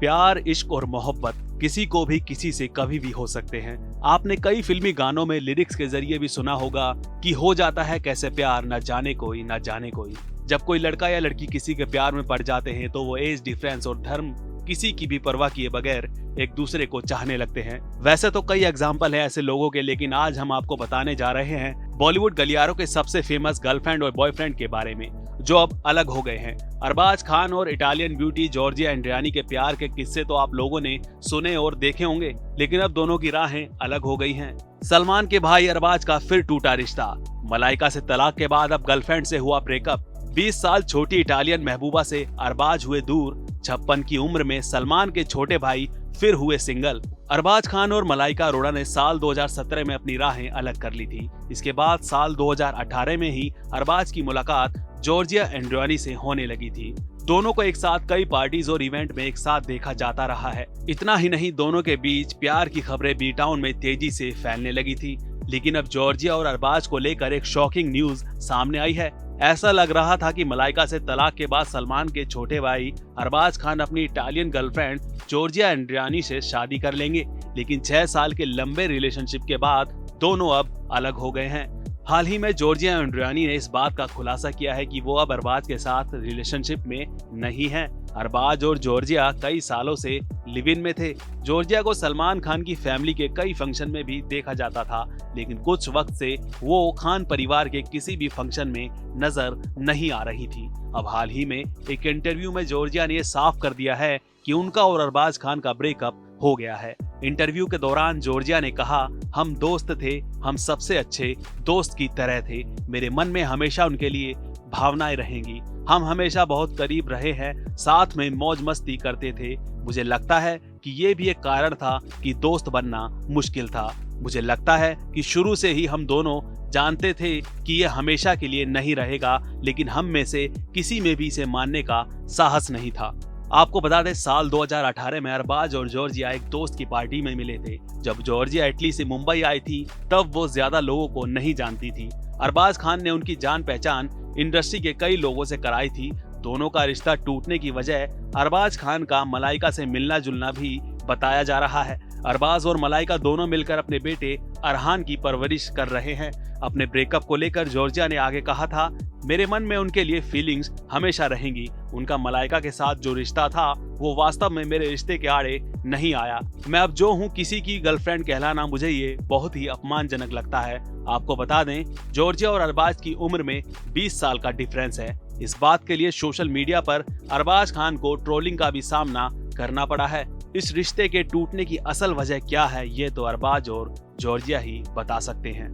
प्यार, इश्क और मोहब्बत किसी को भी किसी से कभी भी हो सकते हैं। आपने कई फिल्मी गानों में लिरिक्स के जरिए भी सुना होगा कि हो जाता है कैसे प्यार, न जाने कोई न जाने कोई। जब कोई लड़का या लड़की किसी के प्यार में पड़ जाते हैं तो वो एज डिफरेंस और धर्म किसी की भी परवाह किए बगैर एक दूसरे को चाहने लगते हैं। वैसे तो कई एग्जाम्पल है ऐसे लोगों के, लेकिन आज हम आपको बताने जा रहे हैं बॉलीवुड गलियारों के सबसे फेमस गर्लफ्रेंड और बॉयफ्रेंड के बारे में, जो अब अलग हो गए हैं। अरबाज खान और इटालियन ब्यूटी जॉर्जिया एंड्रियानी के प्यार के किस्से तो आप लोगों ने सुने और देखे होंगे, लेकिन अब दोनों की राहें अलग हो गई हैं। सलमान के भाई अरबाज का फिर टूटा रिश्ता, मलाइका से तलाक के बाद अब गर्लफ्रेंड से हुआ ब्रेकअप। 20 साल छोटी इटालियन महबूबा से अरबाज हुए दूर। 56 की उम्र में सलमान के छोटे भाई फिर हुए सिंगल। अरबाज खान और मलाइका अरोड़ा ने साल 2017 में अपनी राहें अलग कर ली थी। इसके बाद साल 2018 में ही अरबाज की मुलाकात जॉर्जिया एंड्रियानी से होने लगी थी। दोनों को एक साथ कई पार्टीज और इवेंट में एक साथ देखा जाता रहा है। इतना ही नहीं, दोनों के बीच प्यार की खबरें बी टाउन में तेजी से फैलने लगी थी। लेकिन अब जॉर्जिया और अरबाज को लेकर एक शॉकिंग न्यूज सामने आई है। ऐसा लग रहा था कि मलाइका से तलाक के बाद सलमान के छोटे भाई अरबाज खान अपनी इटालियन गर्लफ्रेंड जॉर्जिया एंड्रियानी से शादी कर लेंगे, लेकिन 6 साल के लंबे रिलेशनशिप के बाद दोनों अब अलग हो गए हैं। हाल ही में जॉर्जिया एंड्रियानी ने इस बात का खुलासा किया है कि वो अब अरबाज के साथ रिलेशनशिप में नहीं है। अरबाज और जॉर्जिया कई सालों से लिव इन में थे। जॉर्जिया को सलमान खान की फैमिली के कई फंक्शन में भी देखा जाता था, लेकिन कुछ वक्त से वो खान परिवार के किसी भी फंक्शन में नजर नहीं आ रही थी। अब हाल ही में एक इंटरव्यू में जॉर्जिया ने साफ कर दिया है कि उनका और अरबाज खान का ब्रेकअप हो गया है। इंटरव्यू के दौरान जॉर्जिया ने कहा, हम दोस्त थे, हम सबसे अच्छे दोस्त की तरह थे। मेरे मन में हमेशा उनके लिए भावनाएं रहेंगी। हम हमेशा बहुत करीब रहे हैं, साथ में मौज मस्ती करते थे। मुझे लगता है कि ये भी एक कारण था कि दोस्त बनना मुश्किल था। मुझे लगता है कि शुरू से ही हम दोनों जानते थे कि ये हमेशा के लिए नहीं रहेगा, लेकिन हम में से किसी में भी इसे मानने का साहस नहीं था। आपको बता दें, साल 2018 में अरबाज और जॉर्जिया एक दोस्त की पार्टी में मिले थे। जब जॉर्जिया इटली से मुंबई आई थी तब वो ज्यादा लोगों को नहीं जानती थी। अरबाज खान ने उनकी जान पहचान इंडस्ट्री के कई लोगों से कराई थी। दोनों का रिश्ता टूटने की वजह अरबाज खान का मलाइका से मिलना जुलना भी बताया जा रहा है। अरबाज और मलाइका दोनों मिलकर अपने बेटे अरहान की परवरिश कर रहे हैं। अपने ब्रेकअप को लेकर जॉर्जिया ने आगे कहा था, मेरे मन में उनके लिए फीलिंग्स हमेशा रहेंगी। उनका मलाइका के साथ जो रिश्ता था वो वास्तव में मेरे रिश्ते के आड़े नहीं आया। मैं अब जो हूँ, किसी की गर्लफ्रेंड कहलाना मुझे ये बहुत ही अपमानजनक लगता है। आपको बता दें, जॉर्जिया और अरबाज की उम्र में 20 साल का डिफरेंस है। इस बात के लिए सोशल मीडिया पर अरबाज खान को ट्रोलिंग का भी सामना करना पड़ा है। इस रिश्ते के टूटने की असल वजह क्या है, ये तो अरबाज और जॉर्जिया ही बता सकते हैं।